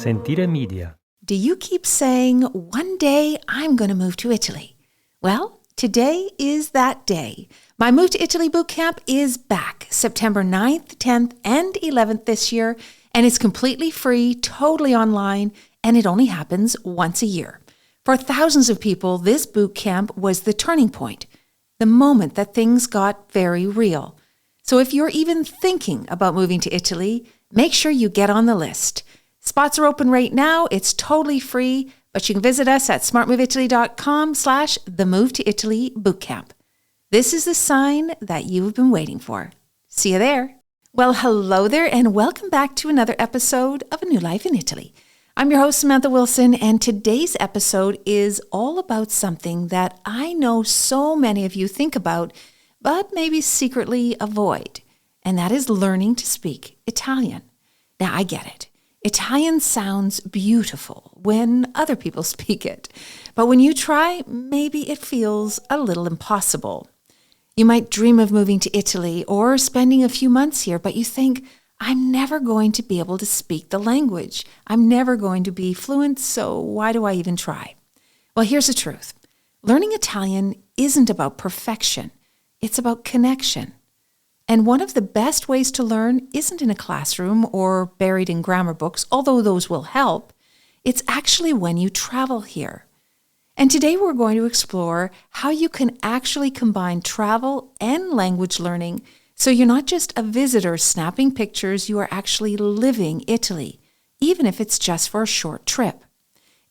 Sentire media. Do you keep saying, one day I'm going to move to Italy? Well, today is that day. My Move to Italy bootcamp is back September 9th, 10th, and 11th this year, and it's completely free, totally online, and it only happens once a year. For thousands of people, this bootcamp was the turning point, the moment that things got very real. So if you're even thinking about moving to Italy, make sure you get on the list. Spots are open right now. It's totally free, but you can visit us at smartmoveitaly.com/the Move to Italy bootcamp. This is the sign that you've been waiting for. See you there. Well, hello there, and welcome back to another episode of A New Life in Italy. I'm your host, Samantha Wilson, and today's episode is all about something that I know so many of you think about, but maybe secretly avoid, and that is learning to speak Italian. Now, I get it. Italian sounds beautiful when other people speak it, but when you try, maybe it feels a little impossible. You might dream of moving to Italy or spending a few months here, but you think, I'm never going to be able to speak the language. I'm never going to be fluent, so why do I even try? Well, here's the truth. Learning Italian isn't about perfection. It's about connection. And one of the best ways to learn isn't in a classroom or buried in grammar books, although those will help. It's actually when you travel here. And today we're going to explore how you can actually combine travel and language learning so you're not just a visitor snapping pictures, you are actually living Italy, even if it's just for a short trip.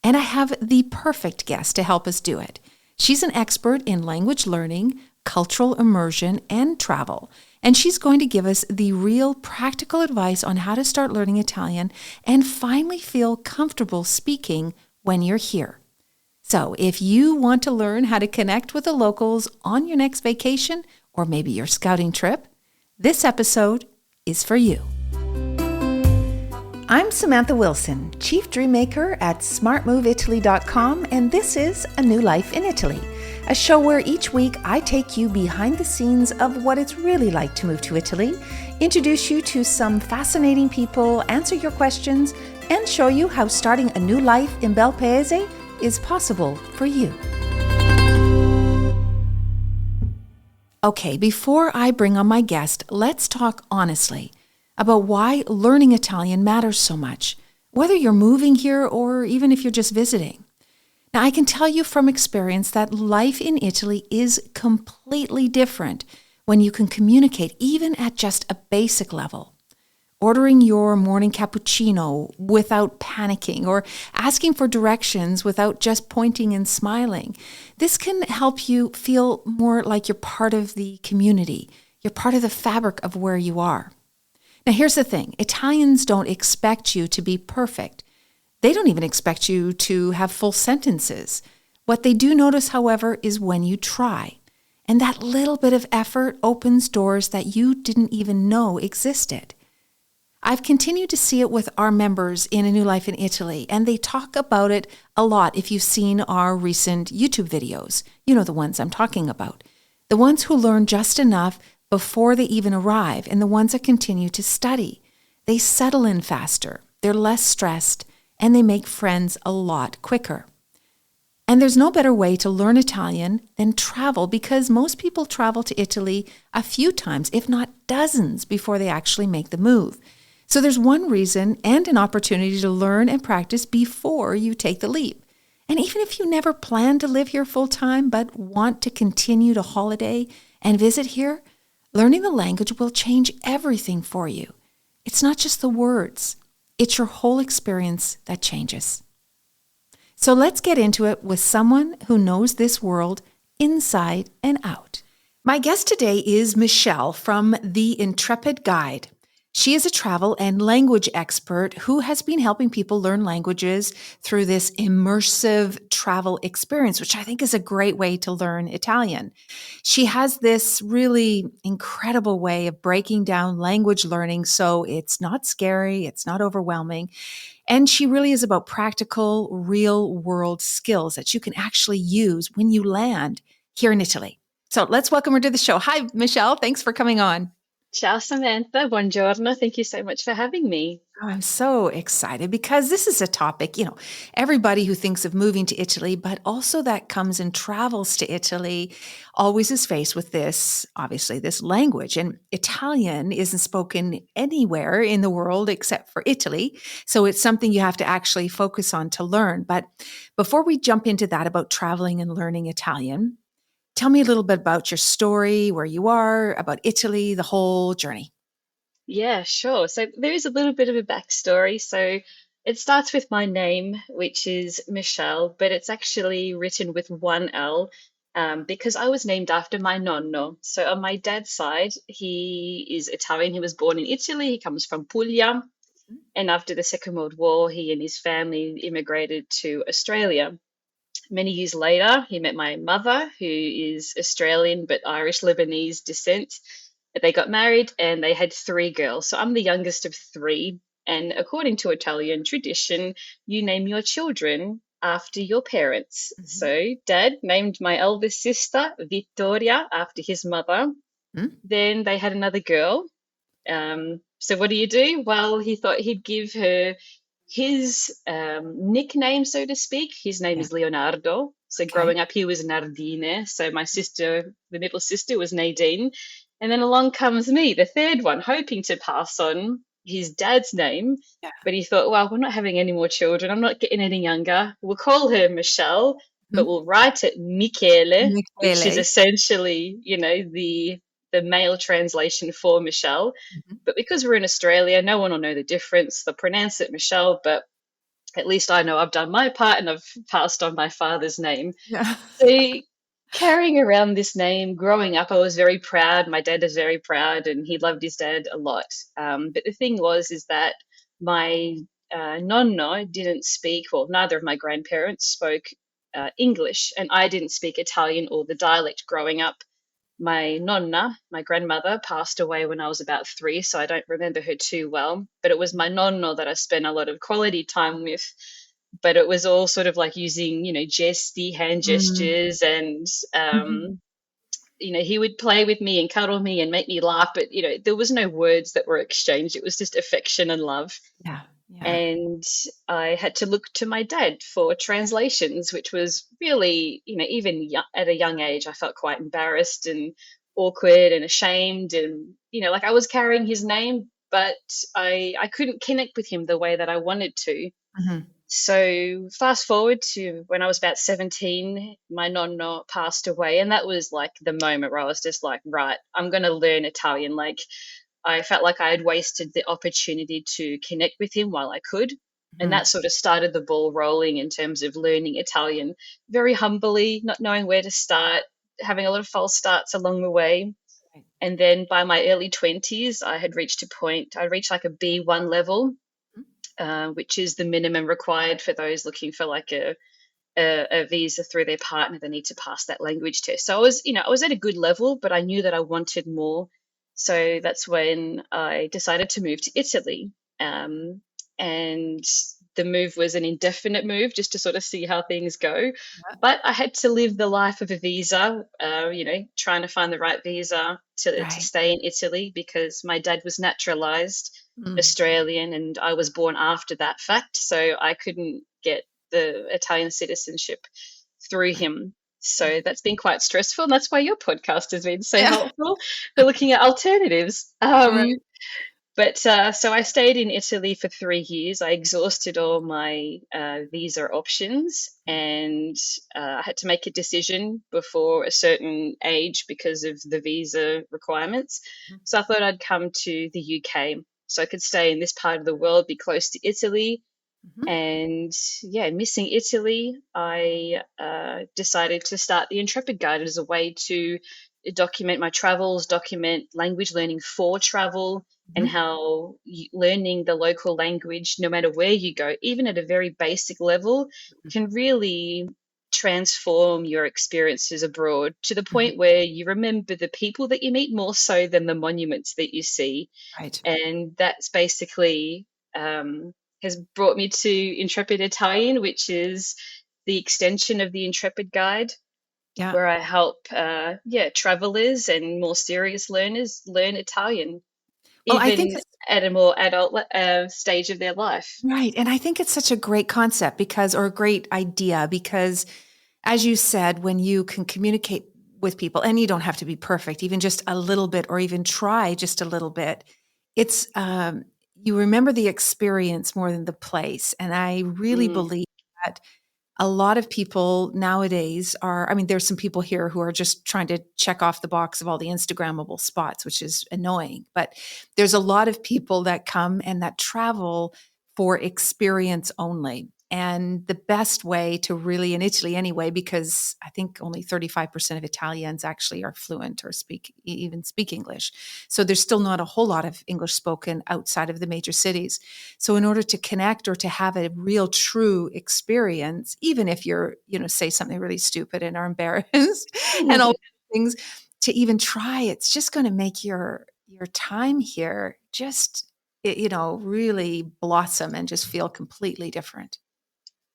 And I have the perfect guest to help us do it. She's an expert in language learning, cultural immersion, and travel. And she's going to give us the real practical advice on how to start learning Italian and finally feel comfortable speaking when you're here. So if you want to learn how to connect with the locals on your next vacation or maybe your scouting trip, this episode is for you. I'm Samantha Wilson, Chief Dreammaker at smartmoveitaly.com, and this is A New Life in Italy, a show where each week I take you behind the scenes of what it's really like to move to Italy, introduce you to some fascinating people, answer your questions, and show you how starting a new life in Bel Paese is possible for you. Okay, before I bring on my guest, let's talk honestly about why learning Italian matters so much, whether you're moving here or even if you're just visiting. Now, I can tell you from experience that life in Italy is completely different when you can communicate even at just a basic level. Ordering your morning cappuccino without panicking or asking for directions without just pointing and smiling. This can help you feel more like you're part of the community. You're part of the fabric of where you are. Now, here's the thing. Italians don't expect you to be perfect. They don't even expect you to have full sentences. What they do notice, however, is when you try. And that little bit of effort opens doors that you didn't even know existed. I've continued to see it with our members in A New Life in Italy, and they talk about it a lot if you've seen our recent YouTube videos. You know the ones I'm talking about. The ones who learn just enough before they even arrive, and the ones that continue to study. They settle in faster, they're less stressed, and they make friends a lot quicker. And there's no better way to learn Italian than travel, because most people travel to Italy a few times, if not dozens, before they actually make the move. So there's one reason and an opportunity to learn and practice before you take the leap. And even if you never plan to live here full time but want to continue to holiday and visit here, learning the language will change everything for you. It's not just the words. It's your whole experience that changes. So let's get into it with someone who knows this world inside and out. My guest today is Michele from the Intrepid Guide. She is a travel and language expert who has been helping people learn languages through this immersive travel experience, which I think is a great way to learn Italian. She has this really incredible way of breaking down language learning so it's not scary, it's not overwhelming, and she really is about practical, real-world skills that you can actually use when you land here in Italy. So let's welcome her to the show. Hi, Michele. Thanks for coming on. Ciao, Samantha. Buongiorno. Thank you so much for having me. I'm so excited because this is a topic, everybody who thinks of moving to Italy, but also that comes and travels to Italy, always is faced with this, obviously, this language. And Italian isn't spoken anywhere in the world except for Italy. So it's something you have to actually focus on to learn. But before we jump into that about traveling and learning Italian, tell me a little bit about your story, where you are, about Italy, the whole journey. Yeah, sure. So there is a little bit of a backstory. So it starts with my name, which is Michelle, but it's actually written with one L, because I was named after my nonno. So on my dad's side, he is Italian. He was born in Italy. He comes from Puglia. And after the Second World War, he and his family immigrated to Australia. Many years later, he met my mother, who is Australian but Irish Lebanese descent. They got married and they had three girls. So I'm the youngest of three. And according to Italian tradition, you name your children after your parents. Mhm. So dad named my eldest sister Vittoria after his mother. Mhm. Then they had another girl, so what do you do? Well, he thought he'd give her his nickname, so to speak. His name Yeah. is Leonardo. So Okay. growing up, he was Nardine. So my sister, the middle sister, was Nadine. And then along comes me, the third one, hoping to pass on his dad's name. Yeah. But he thought, well, we're not having any more children. I'm not getting any younger. We'll call her Michelle, but Mhm. we'll write it Michele, which is Michele. essentially, the male translation for Michelle. Mhm. But because we're in Australia, no one will know the difference. They'll pronounce it Michelle, but at least I know I've done my part and I've passed on my father's name. Yeah. So carrying around this name, growing up, I was very proud. My dad is very proud, and he loved his dad a lot. But the thing was, is that my nonno didn't speak, or neither of my grandparents spoke English, and I didn't speak Italian or the dialect growing up. My nonna, my grandmother, passed away when I was about three, so I don't remember her too well. But it was my nonno that I spent a lot of quality time with. But it was all sort of like using, gesty hand Mm. gestures, and Mhm. he would play with me and cuddle me and make me laugh. But there was no words that were exchanged. It was just affection and love. Yeah. Yeah. And I had to look to my dad for translations, which was really, even at a young age, I felt quite embarrassed and awkward and ashamed. And, like I was carrying his name, but I couldn't connect with him the way that I wanted to. Mhm. So fast forward to when I was about 17, my nonno passed away. And that was like the moment where I was just like, right, I'm going to learn Italian. Like, I felt like I had wasted the opportunity to connect with him while I could. And Mhm. that sort of started the ball rolling in terms of learning Italian very humbly, not knowing where to start, having a lot of false starts along the way. Right. And then by my early 20s, I reached like a B1 level, Mhm. which is the minimum required for those looking for like a visa through their partner. They need to pass that language test. So I was at a good level, but I knew that I wanted more. So that's when I decided to move to Italy. Um, and the move was an indefinite move just to sort of see how things go. Yeah. But I had to live the life of a visa, trying to find the right visa to Right. stay in Italy because my dad was naturalized Mm. Australian and I was born after that fact. So I couldn't get the Italian citizenship through Right. him. So that's been quite stressful. And that's why your podcast has been so Yeah. helpful for looking at alternatives. Right. But so I stayed in Italy for 3 years. I exhausted all my visa options and I had to make a decision before a certain age because of the visa requirements. Mhm. So I thought I'd come to the UK so I could stay in this part of the world, be close to Italy, Mhm. and yeah, missing Italy, I decided to start the Intrepid Guide as a way to document my travels, document language learning for travel, and Mhm. how learning the local language, no matter where you go, even at a very basic level, can really transform your experiences abroad to the Mhm. point where you remember the people that you meet more so than the monuments that you see. Right. And that's basically um, has brought me to Intrepid Italian, which is the extension of the Intrepid Guide, Yeah. where I help travelers and more serious learners learn Italian. Well, I think even at a more adult stage of their life. right. And I think it's such a great concept because, or a great idea, because as you said, when you can communicate with people, and you don't have to be perfect, even just a little bit, or even try just a little bit, it's, you remember the experience more than the place. And I really Mm, believe that a lot of people nowadays are, I mean, there's some people here who are just trying to check off the box of all the Instagrammable spots, which is annoying. But there's a lot of people that come and that travel for experience only. And the best way to really, in Italy anyway, because I think only 35% of Italians actually are fluent or even speak English. So there's still not a whole lot of English spoken outside of the major cities. So in order to connect or to have a real true experience, even if you're, say something really stupid and are embarrassed and all things, to even try, it's just going to make your time here just really blossom and just feel completely different.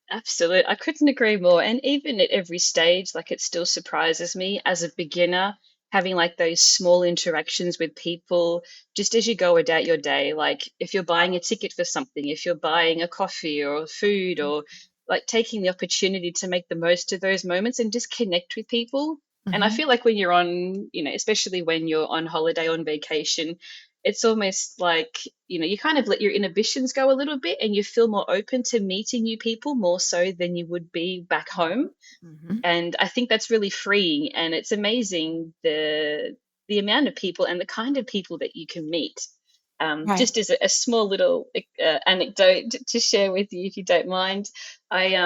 absolutely. I couldn't agree more. And even at every stage, like it still surprises me as a beginner, having like those small interactions with people just as you go about your day. Like if you're buying a ticket for something, if you're buying a coffee or food, or like taking the opportunity to make the most of those moments and just connect with people. And I Mm-hmm. feel like when you're on, especially when you're on holiday, on vacation, it's almost like, you kind of let your inhibitions go a little bit and you feel more open to meeting new people more so than you would be back home. Mm-hmm. And I think that's really freeing, and it's amazing the amount of people and the kind of people that you can meet. Right. Just as a small little anecdote to share with you, if you don't mind, I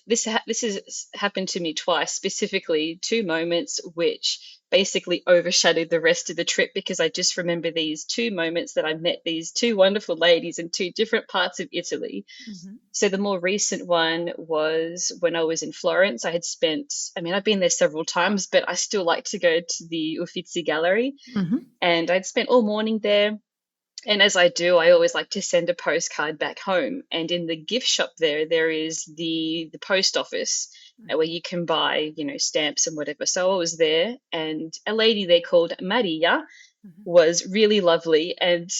this has happened to me twice, specifically two moments which basically overshadowed the rest of the trip, because I just remember these two moments that I met these two wonderful ladies in two different parts of Italy. Mm-hmm. So the more recent one was when I was in Florence. I mean, I've been there several times, but I still like to go to the Uffizi Gallery. Mm-hmm. And I'd spent all morning there. And as I do, I always like to send a postcard back home. And in the gift shop there is the post office where you can buy, stamps and whatever. So I was there, and a lady there called Maria Mm-hmm. was really lovely. And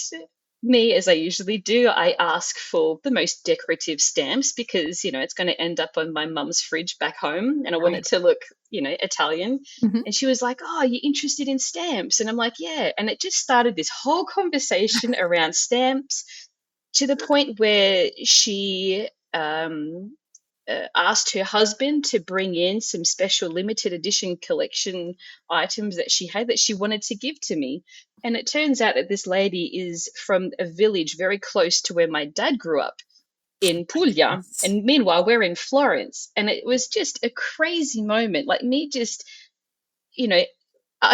me, as I usually do, I ask for the most decorative stamps because, it's going to end up on my mum's fridge back home and I want it Right. to look, Italian. Mm-hmm. And she was like, "Oh, you're interested in stamps?" And I'm like, "Yeah." And it just started this whole conversation around stamps, to the point where she asked her husband to bring in some special limited edition collection items that she had that she wanted to give to me. And it turns out that this lady is from a village very close to where my dad grew up in Puglia. Yes. And meanwhile, we're in Florence. And it was just a crazy moment. Like me just, you know,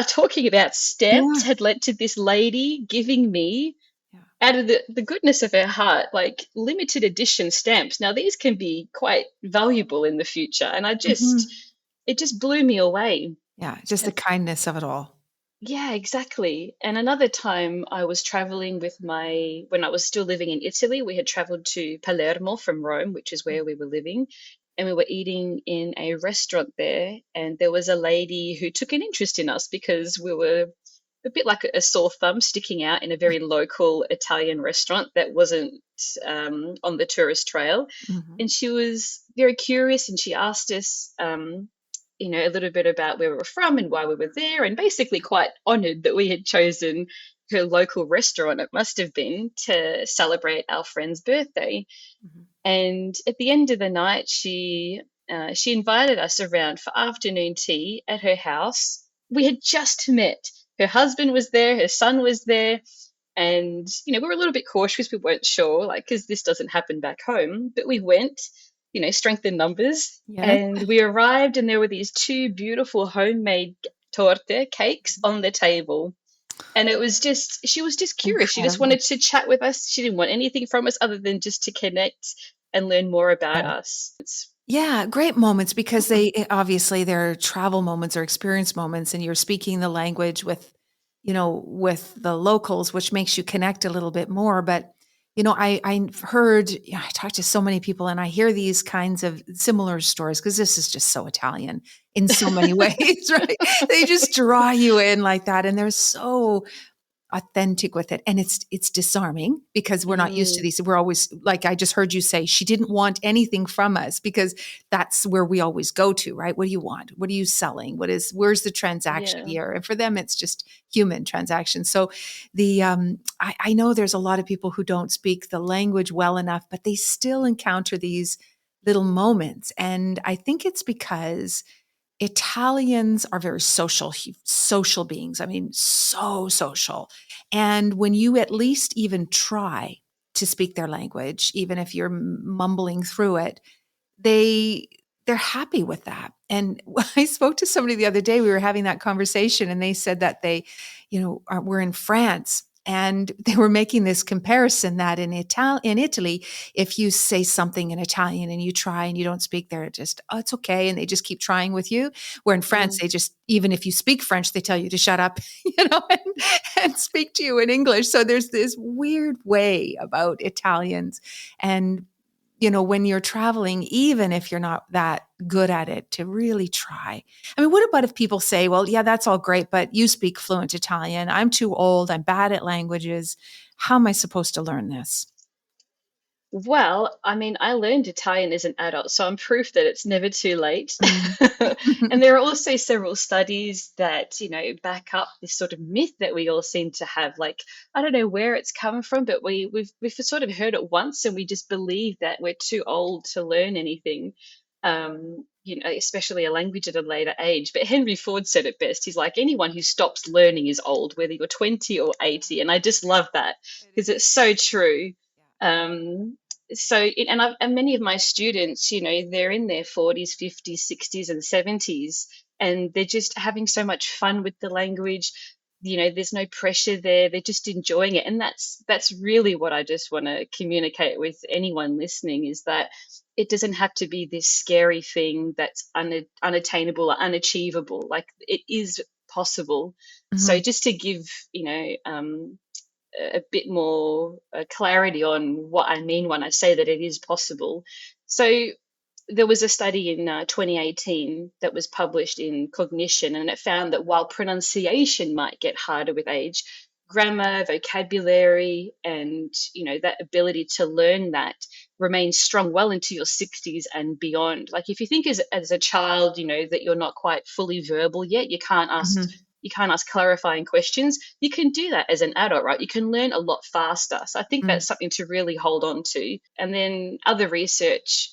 talking about stamps Yeah. had led to this lady giving me, Yeah. out of the goodness of her heart, like limited edition stamps. Now, these can be quite valuable in the future. And Mm-hmm. it just blew me away. Yeah. Just the And kindness of it all. yeah, exactly. And another time I was traveling when I was still living in Italy, we had traveled to Palermo from Rome, which is where we were living. And we were eating in a restaurant there. And there was a lady who took an interest in us because we were a bit like a sore thumb sticking out in a very local Italian restaurant that wasn't on the tourist trail. Mm-hmm. And she was very curious, and she asked us, a little bit about where we were from and why we were there, and basically quite honored that we had chosen her local restaurant, it must have been, to celebrate our friend's birthday. Mm-hmm. And at the end of the night, she invited us around for afternoon tea at her house. We had just met. Her husband was there, her son was there, and we were a little bit cautious. We weren't sure, like, because this doesn't happen back home. But we went, strength in numbers, Yes. and we arrived, and there were these two beautiful homemade torte cakes on the table. And she was just curious. She just Incredible. wanted to chat with us. She didn't want anything from us other than just to connect and learn more about us. Yeah, great moments because obviously they're travel moments or experience moments, and you're speaking the language with the locals, which makes you connect a little bit more. But I've heard, I talk to so many people, and I hear these kinds of similar stories because this is just so Italian in so many ways, right? They just draw you in like that, and they're so authentic with it. And it's disarming because we're not used to Mm, these. We're always, like I just heard you say, she didn't want anything from us because that's where we always go to, right? What do you want? What are you selling? Where's the transaction yeah. here? And for them, it's just human transactions. So I know there's a lot of people who don't speak the language well enough, but they still encounter these little moments. And I think it's because Italians are very social beings. I mean, so social. And when you at least even try to speak their language, even if you're mumbling through it, they they're happy with that. And I spoke to somebody the other day. We were having that conversation, and they said that they, were in France, and they were making this comparison that in Italy, if you say something in Italian and you try and you don't speak there, it's okay, and they just keep trying with you. Where in France, Mm. they just, even if you speak French, they tell you to shut up, and speak to you in English. So there's this weird way about Italians, and when you're traveling, even if you're not that good at it, to really try. I mean, what about if people say, well, yeah, that's all great, but you speak fluent Italian. I'm too old. I'm bad at languages. How am I supposed to learn this? Well, I mean, I learned Italian as an adult, so I'm proof that it's never too late. Mm. And there are also several studies that, back up this sort of myth that we all seem to have. Like, I don't know where it's come from, but we've sort of heard it once, and we just believe that we're too old to learn anything. Especially a language at a later age. But Henry Ford said it best. He's like, anyone who stops learning is old, whether you're 20 or 80. And I just love that It because is. it's so true. Yeah. Um, Yeah. and many of my students, they're in their 40s, 50s, 60s, and 70s, and they're just having so much fun with the language. There's no pressure there. They're just enjoying it, and that's really what I just want to communicate with anyone listening, is that it doesn't have to be this scary thing that's unattainable or unachievable. Like, it is possible. So Mhm. just to give, a bit more clarity on what I mean when I say that it is possible. So there was a study in 2018 that was published in Cognition, and it found that while pronunciation might get harder with age, grammar, vocabulary, and that ability to learn that remains strong well into your 60s and beyond. Like, if you think as a child, that you're not quite fully verbal yet, Mhm. you can't ask clarifying questions. You can do that as an adult, right? You can learn a lot faster. So I think Mm. that's something to really hold on to. And then other research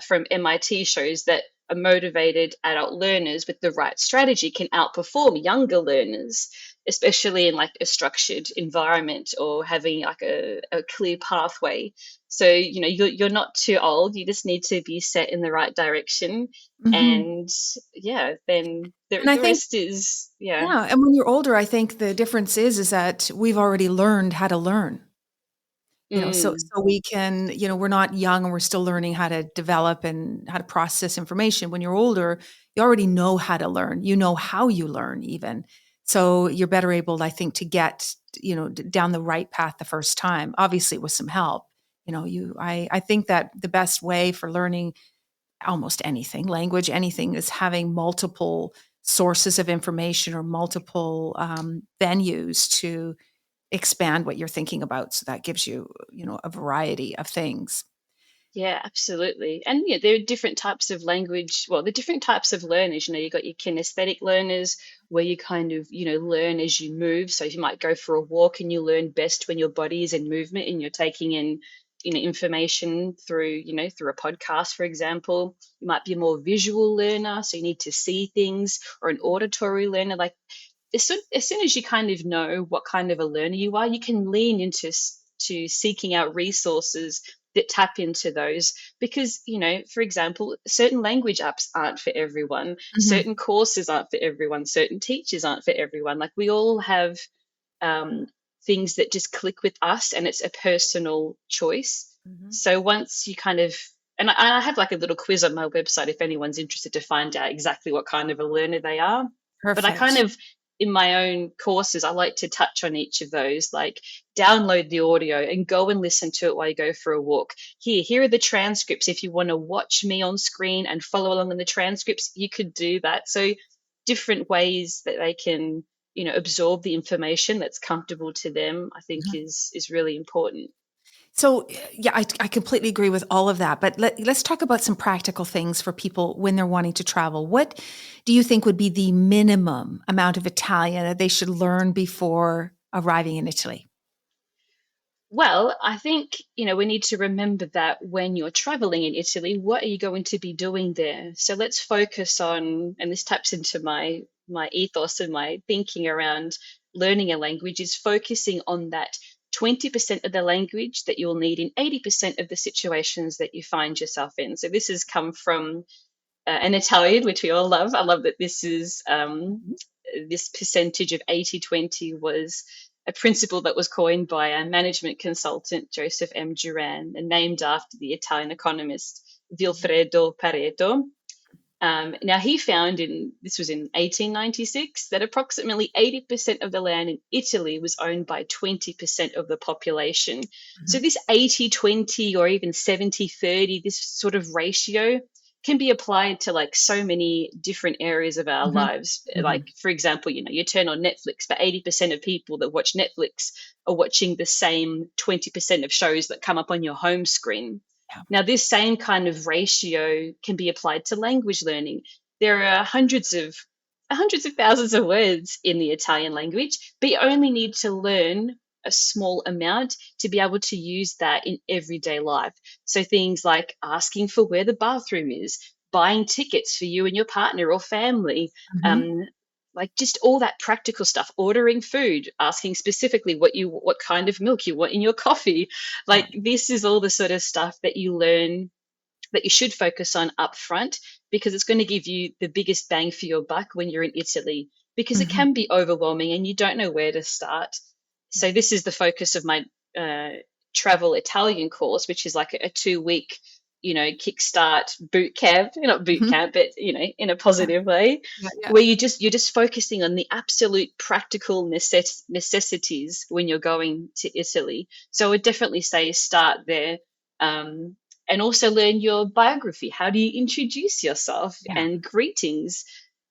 from MIT shows that motivated adult learners with the right strategy can outperform younger learners, especially in like a structured environment or having like a clear pathway. So, you're not too old. You just need to be set in the right direction. Mhm. And yeah, then And I the think, rest is, yeah. yeah, and when you're older, I think the difference is that we've already learned how to learn. So Mm, so we can, we're not young and we're still learning how to develop and how to process information. When you're older, you already know how to learn. You know how you learn even. So you're better able, I think, to get, down the right path the first time, obviously with some help. I think that the best way for learning almost anything, language, anything, is having multiple sources of information or multiple venues to expand what you're thinking about. So that gives you, a variety of things. yeah, absolutely. And yeah, there are different types of language. Well, the different types of learners. You've got your kinesthetic learners, where you kind of, learn as you move. So you might go for a walk and you learn best when your body is in movement and you're taking in, information through, through a podcast, for example. You might be a more visual learner, so you need to see things, or an auditory learner. Like, as soon as you kind of know what kind of a learner you are, you can lean into to seeking out resources that tap into those. Because, for example, certain language apps aren't for everyone, Mhm. certain courses aren't for everyone, certain teachers aren't for everyone. Like, we all have um, things that just click with us, and it's a personal choice. Mhm. So once you kind of, and I have like a little quiz on my website if anyone's interested to find out exactly what kind of a learner they are. But I kind Perfect. of, in my own courses, I like to touch on each of those, like download the audio and go and listen to it while you go for a walk. Here are the transcripts. If you want to watch me on screen and follow along in the transcripts, you could do that. So different ways that they can, absorb the information that's comfortable to them, I think Mhm. is really important. So, yeah, I completely agree with all of that. But let's talk about some practical things for people when they're wanting to travel. What do you think would be the minimum amount of Italian that they should learn before arriving in Italy? Well, I think, we need to remember that when you're traveling in Italy, what are you going to be doing there? So let's focus on, and this taps into my ethos and my thinking around learning a language, is focusing on that 20% of the language that you'll need in 80% of the situations that you find yourself in. So this has come from an Italian, which we all love. I love that this percentage of 80/20 was a principle that was coined by a management consultant, Joseph M. Duran, and named after the Italian economist Vilfredo Pareto. Now, he found this was in 1896, that approximately 80% of the land in Italy was owned by 20% of the population. So, Mhm. this 80/20 or even 70/30, this sort of ratio can be applied to like so many different areas of our Mhm. lives. Like, Mhm. for example, you turn on Netflix, but 80% of people that watch Netflix are watching the same 20% of shows that come up on your home screen. Yeah. Now, this same kind of ratio can be applied to language learning. There are hundreds of thousands of words in the Italian language, but you only need to learn a small amount to be able to use that in everyday life. So things like asking for where the bathroom is, buying tickets for you and your partner or family, Mhm. um, like just all that practical stuff, ordering food, asking specifically what kind of milk you want in your coffee. Yeah. Like, this is all the sort of stuff that you learn that you should focus on up front, because it's going to give you the biggest bang for your buck when you're in Italy, because it Mhm. can be overwhelming and you don't know where to start. So Mhm. this is the focus of my uh, travel Italian course, which is like a 2 week, kickstart boot camp, not boot Mhm. camp, but in a Yeah. positive way, Yeah. Yeah. where you're just focusing on the absolute practical necessities when you're going to Italy. So I would definitely say start there. Um, and also learn your biography. How do you introduce yourself? Yeah. And greetings.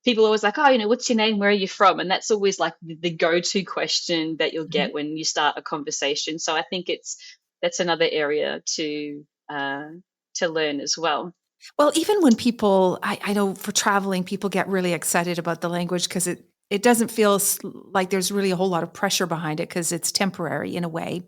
People are always like, oh, what's your name? Where are you from? And that's always like the go-to question that you'll Mhm. get when you start a conversation. So I think that's another area to learn as well. Well, even when people, I know for traveling, people get really excited about the language because it doesn't feel like there's really a whole lot of pressure behind it because it's temporary in a way.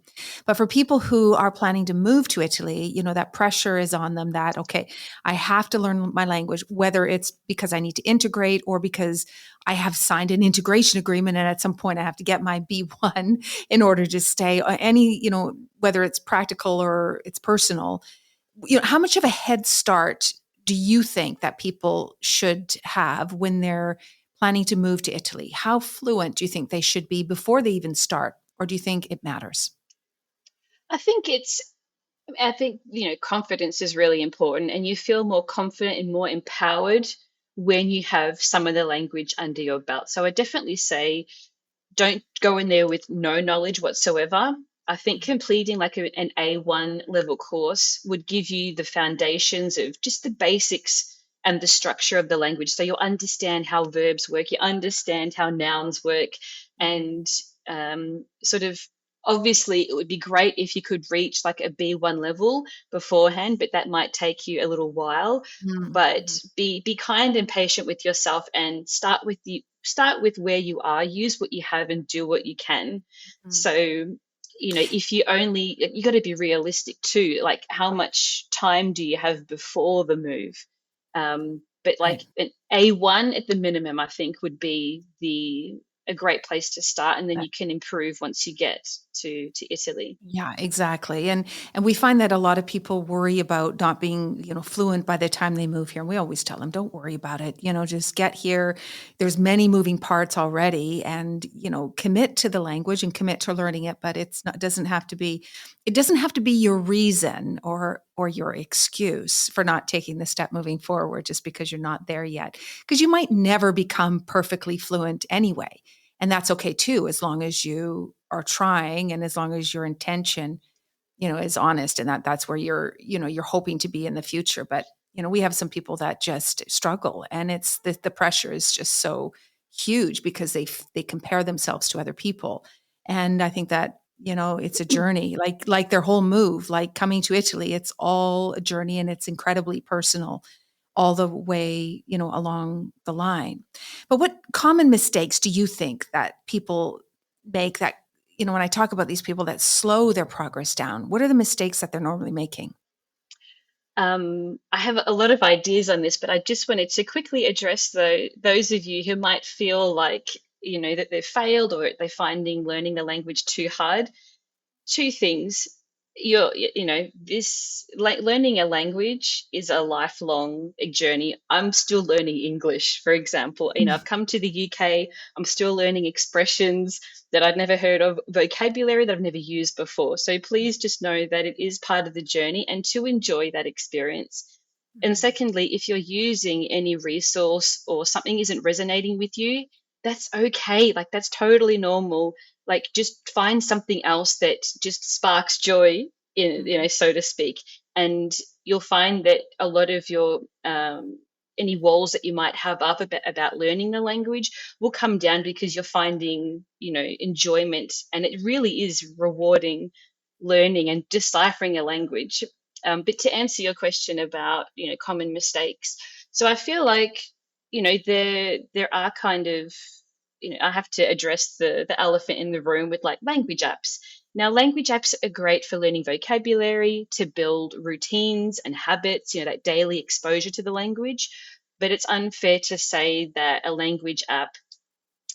But for people who are planning to move to Italy, that pressure is on them that, okay, I have to learn my language, whether it's because I need to integrate or because I have signed an integration agreement and at some point I have to get my B1 in order to stay. Whether it's practical or it's personal, how much of a head start do you think that people should have when they're planning to move to Italy? How fluent do you think they should be before they even start? Or do you think it matters? I think confidence is really important, and you feel more confident and more empowered when you have some of the language under your belt. So I definitely say don't go in there with no knowledge whatsoever. I think completing like an A1 level course would give you the foundations of just the basics and the structure of the language. So you'll understand how verbs work, you understand how nouns work, and sort of obviously it would be great if you could reach like a B1 level beforehand, but that might take you a little while. But Mm-hmm. be kind and patient with yourself, and start with where you are, use what you have and do what you can. So, if you got to be realistic too, like how much time do you have before the move? But like Right. an A1 at the minimum, I think would be the a great place to start, and then you can improve once you get to Italy. Yeah, exactly. And we find that a lot of people worry about not being, fluent by the time they move here. And we always tell them, don't worry about it. Just get here. There's many moving parts already and, commit to the language and commit to learning it, but it doesn't have to be your reason or your excuse for not taking the step moving forward just because you're not there yet. Because you might never become perfectly fluent anyway. And that's okay too, as long as you are trying and as long as your intention, is honest and that's where you're hoping to be in the future. But, we have some people that just struggle and it's the pressure is just so huge because they compare themselves to other people. And I think that, it's a journey, like their whole move, like coming to Italy, it's all a journey and it's incredibly personal all the way, along the line. But what common mistakes do you think that people make that, when I talk about these people that slow their progress down, what are the mistakes that they're normally making? I have a lot of ideas on this, but I just wanted to quickly address those of you who might feel like, that they've failed or they're finding learning the language too hard. Two things. This like learning a language is a lifelong journey. I'm still learning English, for example. I've come to the UK. I'm still learning expressions that I'd never heard of, vocabulary that I've never used before. So please just know that it is part of the journey and to enjoy that experience. And Mhm. secondly, if you're using any resource or something isn't resonating with you, that's okay. Like that's totally normal. Like just find something else that just sparks joy in, Mhm. so to speak. And you'll find that a lot of your any walls that you might have up about learning the language will come down because you're finding, enjoyment, and it really is rewarding learning and deciphering a language. But to answer your question about, common mistakes, so I feel like, there are kind of, I have to address the elephant in the room with like language apps. Now, language apps are great for learning vocabulary, to build routines and habits, that daily exposure to the language. But it's unfair to say that a language app,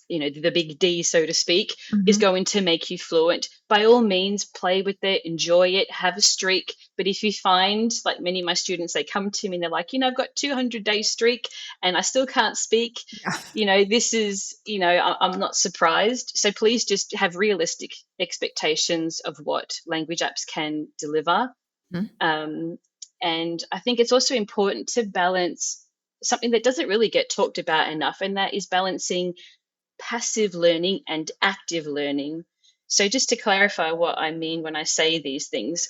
the big D, so to speak, is Mhm. going to make you fluent. By all means, play with it, enjoy it, have a streak. But if you find, like many of my students, they come to me and they're like, I've got 200-day streak and I still can't speak. Yeah. This is, I'm not surprised. So please just have realistic expectations of what language apps can deliver. Mhm. Um, and I think it's also important to balance something that doesn't really get talked about enough, and that is balancing passive learning and active learning. So, just to clarify what I mean when I say these things,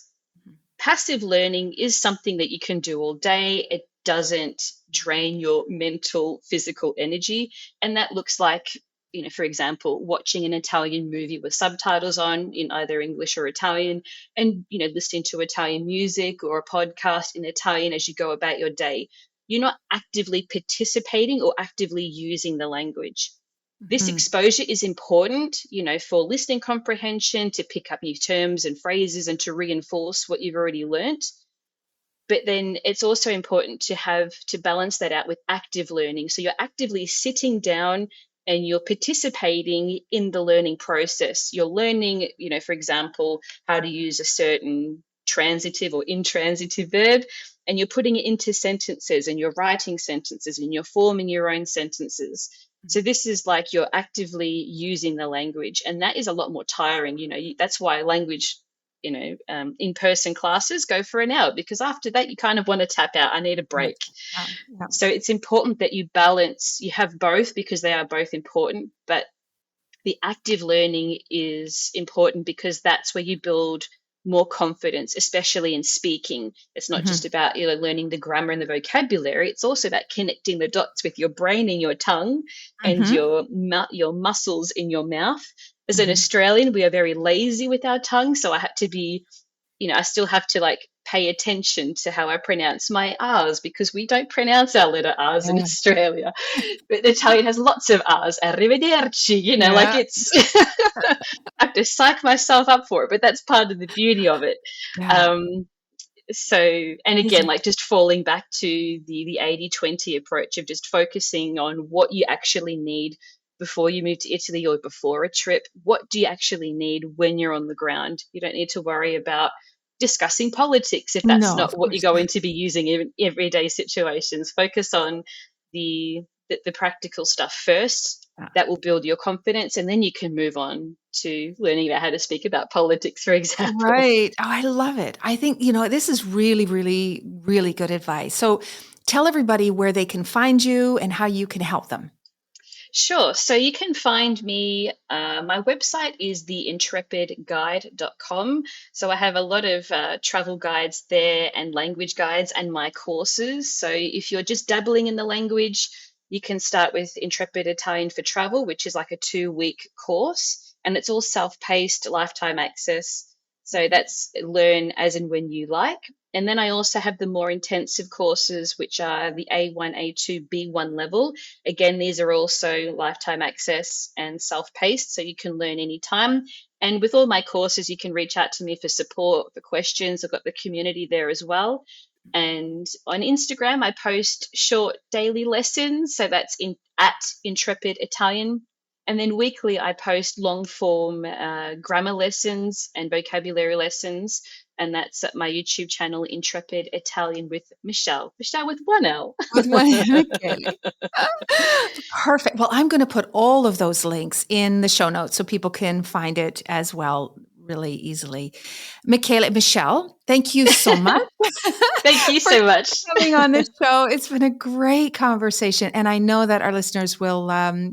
passive learning is something that you can do all day. It doesn't drain your mental, physical energy. And that looks like, for example, watching an Italian movie with subtitles on in either English or Italian, and, listening to Italian music or a podcast in Italian as you go about your day. You're not actively participating or actively using the language. This Mhm. exposure is important, for listening comprehension, to pick up new terms and phrases and to reinforce what you've already learnt. But then it's also important to have to balance that out with active learning. So you're actively sitting down and you're participating in the learning process. You're learning, for example, how to use a certain transitive or intransitive verb, and you're putting it into sentences and you're writing sentences and you're forming your own sentences. So this is like you're actively using the language, and that is a lot more tiring. That's why language, in-person classes go for an hour, because after that you kind of want to tap out. I need a Right. break. Yeah. Yeah. So it's important that you have both, because they are both important. But the active learning is important because that's where you build more confidence, especially in speaking. It's not just Mhm. about, learning the grammar and the vocabulary. It's also about connecting the dots with your brain and your tongue and Mhm. your muscles in your mouth. As an Mhm. Australian, we are very lazy with our tongue, so I had to be, I still have to like pay attention to how I pronounce my R's, because we don't pronounce our letter R's in Yeah. Australia. But Italian has lots of R's. Arrivederci, like Yeah. it's, I have to psych myself up for it, but that's part of the beauty of it. Yeah. Um, so, and again, Amazing. like just falling back to the 80-20 approach of just focusing on what you actually need before you move to Italy or before a trip. What do you actually need when you're on the ground? You don't need to worry about discussing politics if that's No, not of what you're course going not. to be using in everyday situations. Focus on the practical stuff first. Yeah. That will build your confidence, and then you can move on to learning about how to speak about politics, for example. Right. Oh, I love it. I think, this is really, really, really good advice. So tell everybody where they can find you and how you can help them. Sure. So you can find me. My website is theintrepidguide.com. So I have a lot of travel guides there and language guides and my courses. So if you're just dabbling in the language, You can start with Intrepid Italian for Travel, which is like a 2 week course, and it's all self-paced, lifetime access. So that's learn as and when you like. And then I also have the more intensive courses, which are the A1, A2, B1 level. Again, these are also lifetime access and self-paced, so you can learn anytime. And with all my courses, you can reach out to me for support, for questions. I've got the community there as well. And on Instagram, I post short daily lessons. So that's in at Intrepid Italian. And then weekly, I post long form grammar lessons and vocabulary lessons. And that's at my YouTube channel, Intrepid Italian with Michelle. Michelle with one L. With one, okay. Perfect. Well, I'm going to put all of those links in the show notes so people can find it as well really easily. Michelle, thank you so much Thank you for so much. coming on this show. It's been a great conversation, and I know that our listeners will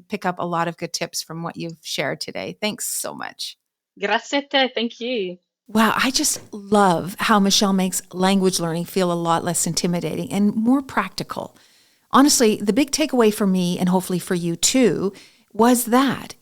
pick up a lot of good tips from what you've shared today. Thanks so much. Grazie a te. Thank you. Wow, I just love how Michelle makes language learning feel a lot less intimidating and more practical. Honestly, the big takeaway for me, and hopefully for you too, was that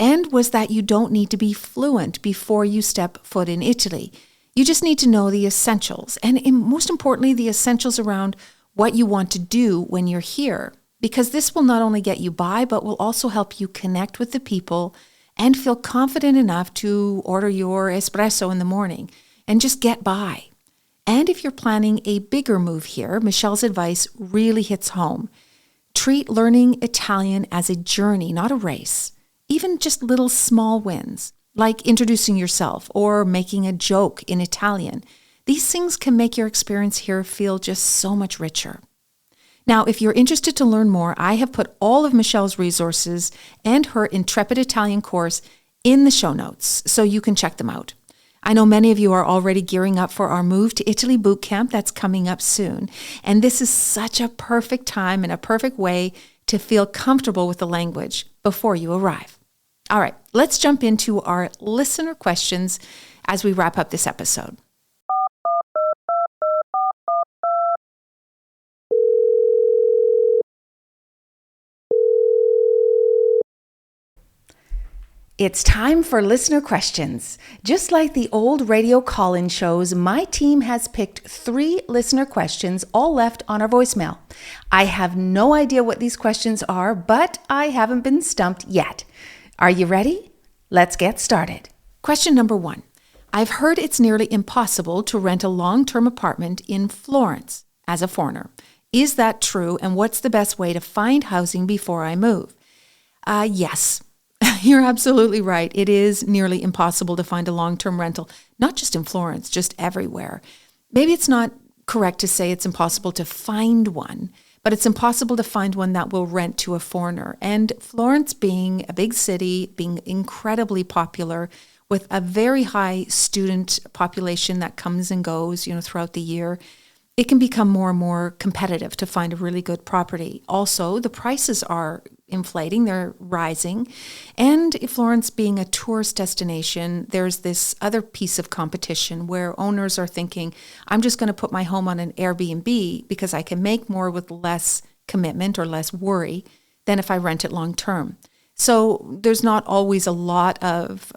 you don't need to be fluent before you step foot in Italy. You just need to know the essentials, and most importantly, the essentials around what you want to do when you're here, because this will not only get you by, but will also help you connect with the people and feel confident enough to order your espresso in the morning and just get by. And if you're planning a bigger move here, Michelle's advice really hits home. Treat learning Italian as a journey, not a race. Even just little small wins, like introducing yourself or making a joke in Italian. These things can make your experience here feel just so much richer. Now, if you're interested to learn more, I have put all of Michelle's resources and her Intrepid Italian course in the show notes, so you can check them out. I know many of you are already gearing up for our Move to Italy bootcamp that's coming up soon. And this is such a perfect time and a perfect way to feel comfortable with the language before you arrive. All right, let's jump into our listener questions as we wrap up this episode. It's time for listener questions. Just like the old radio call-in shows, my team has picked 3 listener questions, all left on our voicemail. I have no idea what these questions are, but I haven't been stumped yet. Are you ready? Let's get started. Question number 1. I've heard it's nearly impossible to rent a long-term apartment in Florence as a foreigner. Is that true, and what's the best way to find housing before I move? Yes. You're absolutely right. It is nearly impossible to find a long-term rental, not just in Florence, just everywhere. Maybe it's not correct to say it's impossible to find one, but it's impossible to find one that will rent to a foreigner. And Florence being a big city, being incredibly popular, with a very high student population that comes and goes, throughout the year, it can become more and more competitive to find a really good property. Also, the prices are inflating, they're rising. And Florence being a tourist destination, there's this other piece of competition where owners are thinking, I'm just going to put my home on an Airbnb because I can make more with less commitment or less worry than if I rent it long term. So there's not always a lot of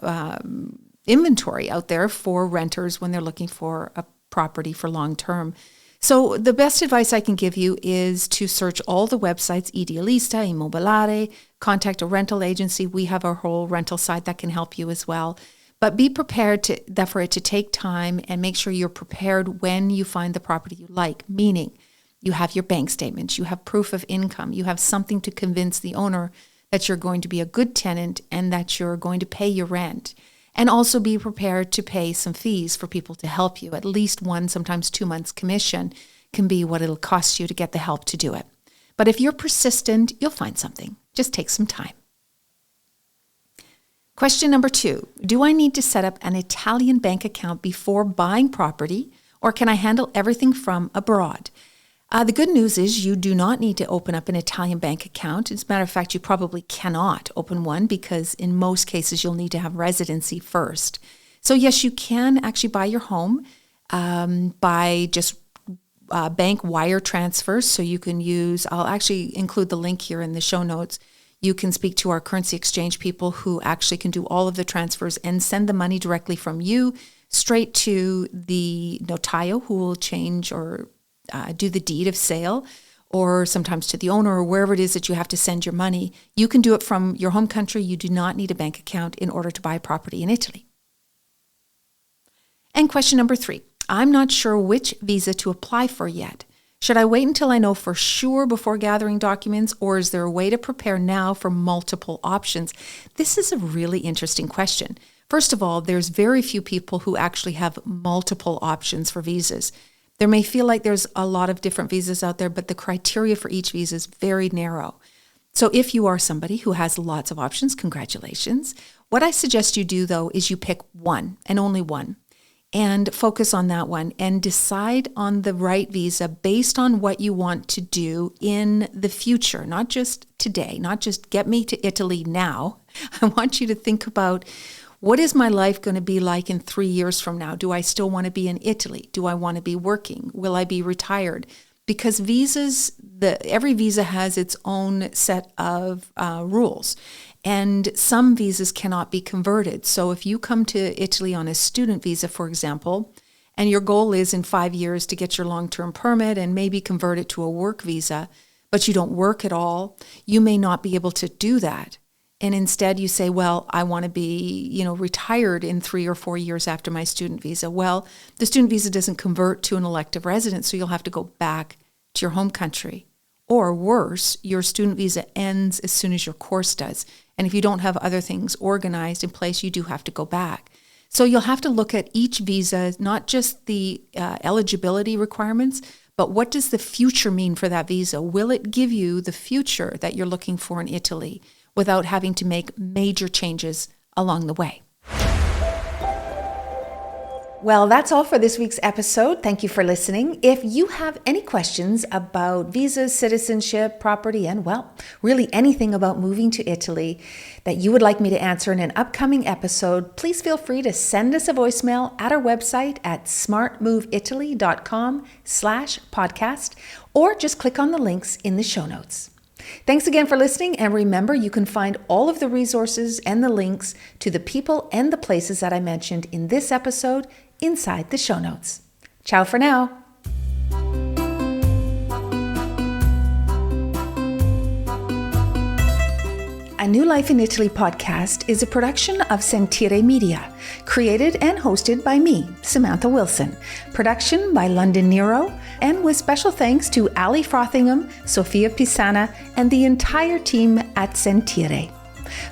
inventory out there for renters when they're looking for a property for long term. So the best advice I can give you is to search all the websites, Idealista, Immobiliare, contact a rental agency. We have our whole rental site that can help you as well. But be prepared for it to take time, and make sure you're prepared when you find the property you like, meaning you have your bank statements, you have proof of income, you have something to convince the owner that you're going to be a good tenant and that you're going to pay your rent. And also be prepared to pay some fees for people to help you. At least 1, sometimes 2 months commission can be what it'll cost you to get the help to do it. But if you're persistent, you'll find something. Just take some time. Question number 2. Do I need to set up an Italian bank account before buying property, or can I handle everything from abroad? The good news is you do not need to open up an Italian bank account. As a matter of fact, you probably cannot open one because in most cases you'll need to have residency first. So yes, you can actually buy your home by just bank wire transfers. So you can use, I'll actually include the link here in the show notes. You can speak to our currency exchange people who actually can do all of the transfers and send the money directly from you straight to the notario, who will change or do the deed of sale, or sometimes to the owner, or wherever it is that you have to send your money. You can do it from your home country. You do not need a bank account in order to buy property in Italy. And question number 3, I'm not sure which visa to apply for yet. Should I wait until I know for sure before gathering documents, or is there a way to prepare now for multiple options? This is a really interesting question. First of all, there's very few people who actually have multiple options for visas. There may feel like there's a lot of different visas out there, but the criteria for each visa is very narrow. So if you are somebody who has lots of options, congratulations. What I suggest you do, though, is you pick one and only one and focus on that one and decide on the right visa based on what you want to do in the future, not just today, not just get me to Italy now. I want you to think about, what is my life going to be like in 3 years from now? Do I still want to be in Italy? Do I want to be working? Will I be retired? Because visas, every visa has its own set of rules, and some visas cannot be converted. So if you come to Italy on a student visa, for example, and your goal is in 5 years to get your long-term permit and maybe convert it to a work visa, but you don't work at all, you may not be able to do that. And instead you say, well, I want to be, retired in 3 or 4 years after my student visa. Well, the student visa doesn't convert to an elective residence, so you'll have to go back to your home country. Or worse, your student visa ends as soon as your course does. And if you don't have other things organized in place, you do have to go back. So you'll have to look at each visa, not just the eligibility requirements, but what does the future mean for that visa? Will it give you the future that you're looking for in Italy without having to make major changes along the way? Well, that's all for this week's episode. Thank you for listening. If you have any questions about visas, citizenship, property, and, really anything about moving to Italy that you would like me to answer in an upcoming episode, please feel free to send us a voicemail at our website at smartmoveitaly.com/podcast, or just click on the links in the show notes. Thanks again for listening, and remember, you can find all of the resources and the links to the people and the places that I mentioned in this episode inside the show notes. Ciao for now. A New Life in Italy podcast is a production of Sentire Media, created and hosted by me, Samantha Wilson. Production by London Nero, and with special thanks to Ali Frothingham, Sofia Pisana, and the entire team at Sentire.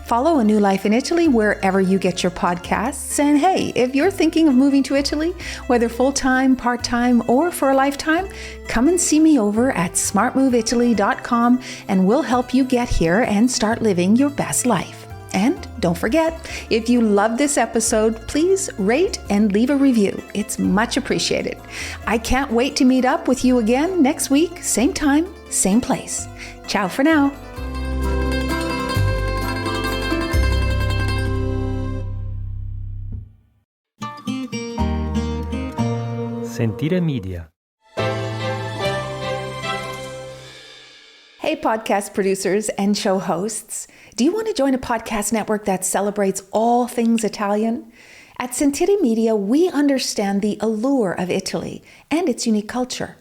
Follow A New Life in Italy wherever you get your podcasts. And hey, if you're thinking of moving to Italy, whether full-time, part-time, or for a lifetime, come and see me over at smartmoveitaly.com, and we'll help you get here and start living your best life. And don't forget, if you love this episode, please rate and leave a review. It's much appreciated. I can't wait to meet up with you again next week, same time, same place. Ciao for now. Sentire Media. Hey, podcast producers and show hosts. Do you want to join a podcast network that celebrates all things Italian? At Sentire Media, we understand the allure of Italy and its unique culture.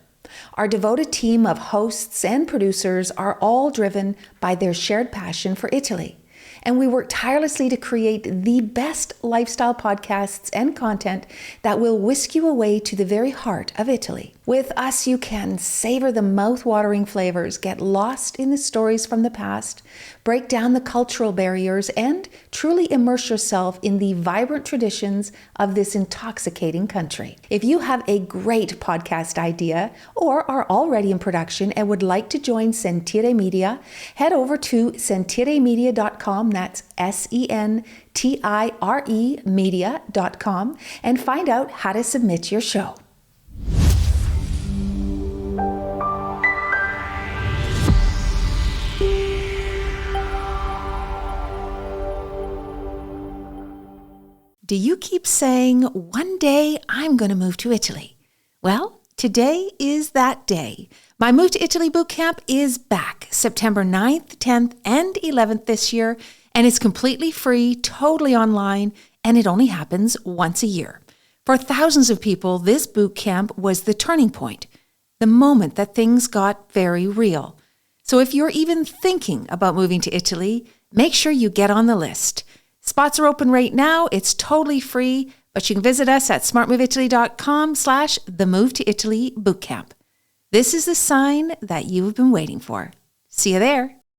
Our devoted team of hosts and producers are all driven by their shared passion for Italy. And we work tirelessly to create the best lifestyle podcasts and content that will whisk you away to the very heart of Italy. With us, you can savor the mouth-watering flavors, get lost in the stories from the past, break down the cultural barriers, and truly immerse yourself in the vibrant traditions of this intoxicating country. If you have a great podcast idea or are already in production and would like to join Sentire Media, head over to sentiremedia.com, that's SENTIRE media.com, and find out how to submit your show. Do you keep saying, one day I'm going to move to Italy? Well, Today is that day. My Move to Italy Bootcamp is back September 9th, 10th, and 11th this year, and it's completely free, totally online, and it only happens once a year. For thousands of people, this bootcamp was the turning point, the moment that things got very real. So if you're even thinking about moving to Italy, make sure you get on the list. Spots are open right now. It's totally free, but you can visit us at smartmoveitaly.com/the Move to Italy Bootcamp. This is the sign that you've been waiting for. See you there.